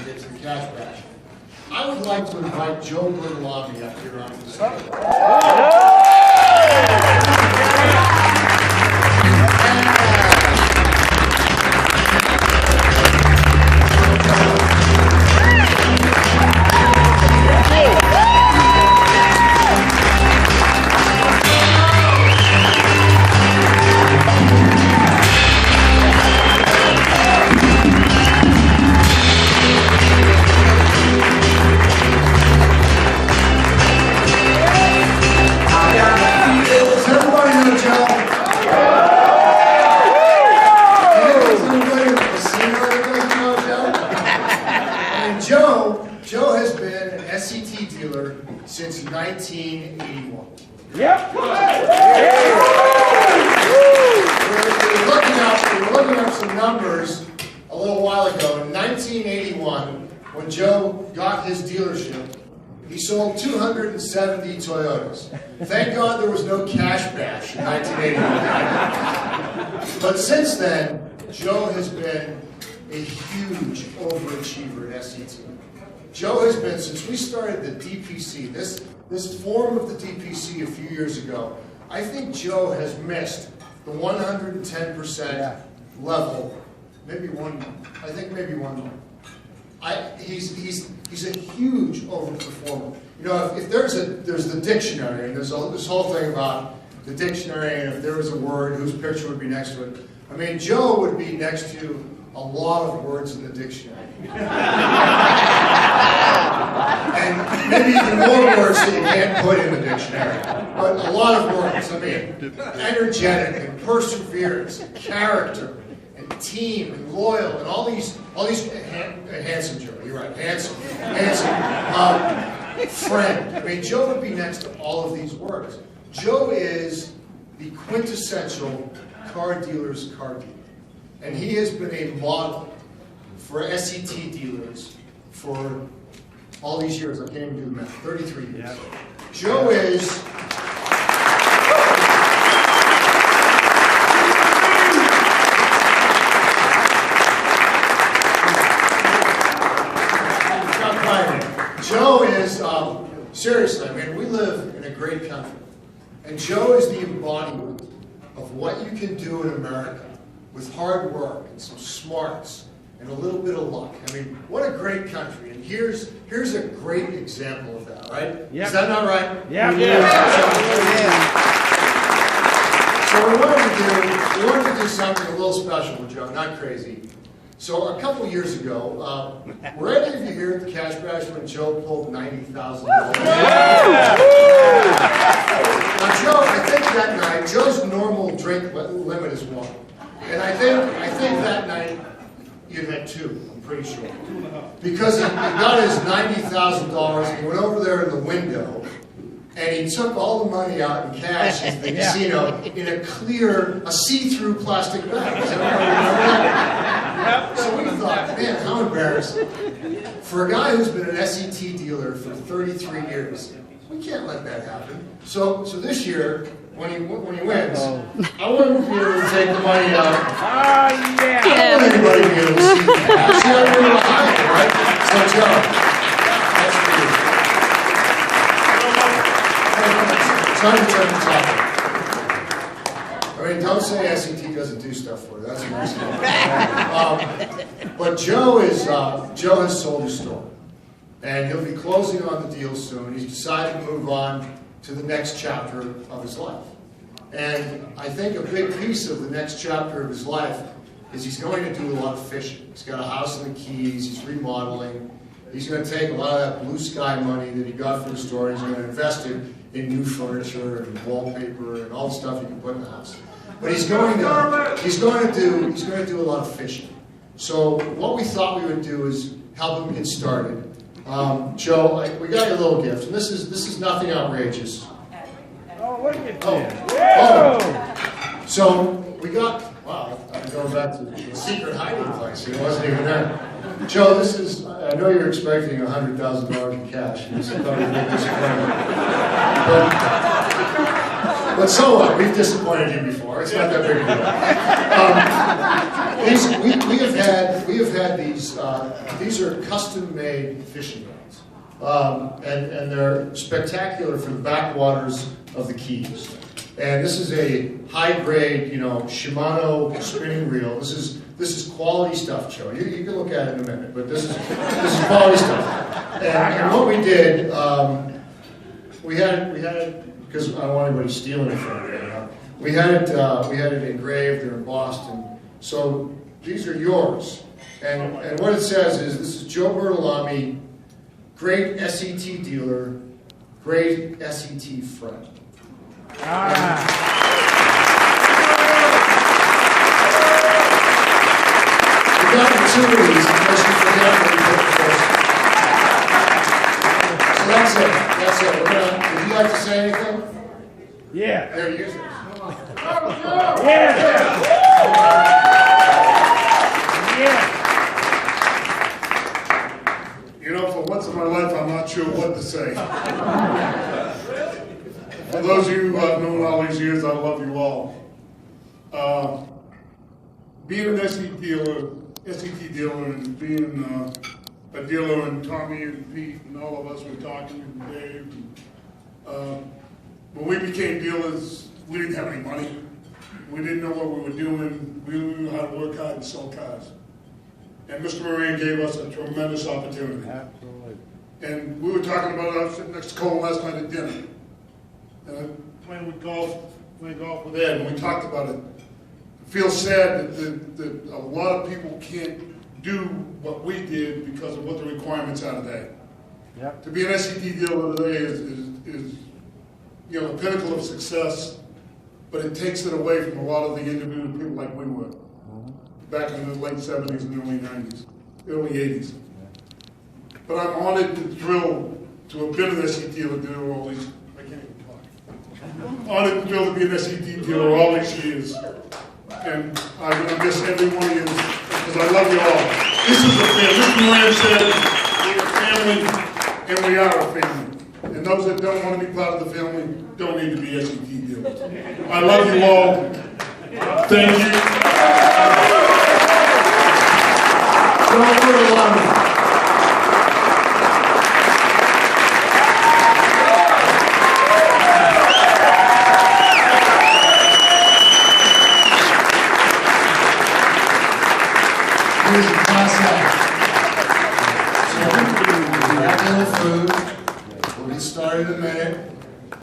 get to the cash bash. I would like to invite Joe Bertolami up here onto the stage. Joe has been an SET dealer since 1981. Yep. We were looking up some numbers a little while ago. In 1981, when Joe got his dealership, he sold 270 Toyotas. Thank God there was no cash bash in 1981. But since then, Joe has been a huge overachiever at SET. Joe has been, since we started the DPC, this form of the DPC a few years ago, I think Joe has missed the 110% level, maybe one more. He's a huge overperformer. You know, if there's the dictionary, and there's this whole thing about the dictionary, and if there was a word, whose picture would be next to it. I mean, Joe would be next to a lot of words in the dictionary. And maybe even more words that you can't put in the dictionary. But a lot of words. I mean, energetic and perseverance and character and team and loyal and all these handsome, Joe. You're right, handsome. Friend. I mean, Joe would be next to all of these words. Joe is the quintessential car dealer's car dealer. And he has been a model for SET dealers for all these years. I can't even do the math. 33 years. Yeah. Joe is... Joe is, seriously, I mean, we live in a great country. And Joe is the embodiment of what you can do in America with hard work and some smarts and a little bit of luck. I mean, what a great country. And here's a great example of that, right? Yep. Is that not right? Yeah. So we wanted to do something a little special with Joe, not crazy. So a couple years ago, were any of you here at the Cash Bash when Joe pulled $90,000? Now, Joe, I think that night, Joe's normal drink limit is 1. And I think that night you had 2, I'm pretty sure. Because he got his $90,000 and he went over there in the window and he took all the money out in cash at the casino in a see-through plastic bag. Does everybody remember that? So we thought, man, how embarrassing. For a guy who's been an SET dealer for 33 years, we can't let that happen. So this year, when he wins, I want him to be able to take the money out. I don't want anybody to be able to see that. See how you're behind it, right? So Joe, that's for you. Time to turn the topic. I mean, don't say SET doesn't do stuff for you. That's amazing. But Joe has sold his store. And he'll be closing on the deal soon. He's decided to move on to the next chapter of his life. And I think a big piece of the next chapter of his life is he's going to do a lot of fishing. He's got a house in the Keys, he's remodeling. He's going to take a lot of that blue sky money that he got from the store and he's going to invest it in new furniture and wallpaper and all the stuff you can put in the house. But he's going to do a lot of fishing. So what we thought we would do is help him get started. Joe, we got you a little gift, and this is nothing outrageous. Oh, look at that! So we got. Wow, I'm going back to the secret hiding place. It wasn't even there. Joe, this is. I know you're expecting $100,000 in cash. This is probably a big disappointment. But so what? We've disappointed you before. It's not that big a deal. We have had these. These are custom-made fishing rods, and they're spectacular for the backwaters of the Keys. And this is a high-grade, Shimano spinning reel. This is quality stuff, Joe. You can look at it in a minute, but this is quality stuff. And what we did, we had it because I don't want anybody stealing it from me. We had it engraved or embossed, and so these are yours. And what it says is, this is Joe Bertolami, great SET dealer, great SET friend. We got the two of these in case you forget what we put first. So that's it. That's it. Would you like to say anything? Yeah. There, use it. Yeah. Yeah. For once in my life, I'm not sure what to say. For those of you who I've known all these years, I love you all. Being an SET dealer, and being a dealer, and Tommy and Pete and all of us were talking, and Dave. When we became dealers, we didn't have any money. We didn't know what we were doing. We didn't know how to work hard and sell cars. And Mr. Moran gave us a tremendous opportunity. Absolutely. And we were talking about it. I was sitting next to Cole last night at dinner. And playing golf with Ed, and we talked about it. I feel sad that a lot of people can't do what we did because of what the requirements are today. Yep. To be an SET dealer today is the pinnacle of success, but it takes it away from a lot of the individual people like we were back in the late 70s and early 90s, early 80s. But I'm honored and thrilled to have been an SET dealer doing all these. I can't even talk. Honored and thrilled to be an SET dealer all these years. And I'm going to miss every one of you because I love you all. This is a family. Mr. Moran said we're a family, and we are a family. And those that don't want to be part of the family don't need to be SET dealers. I love you all. Thank you.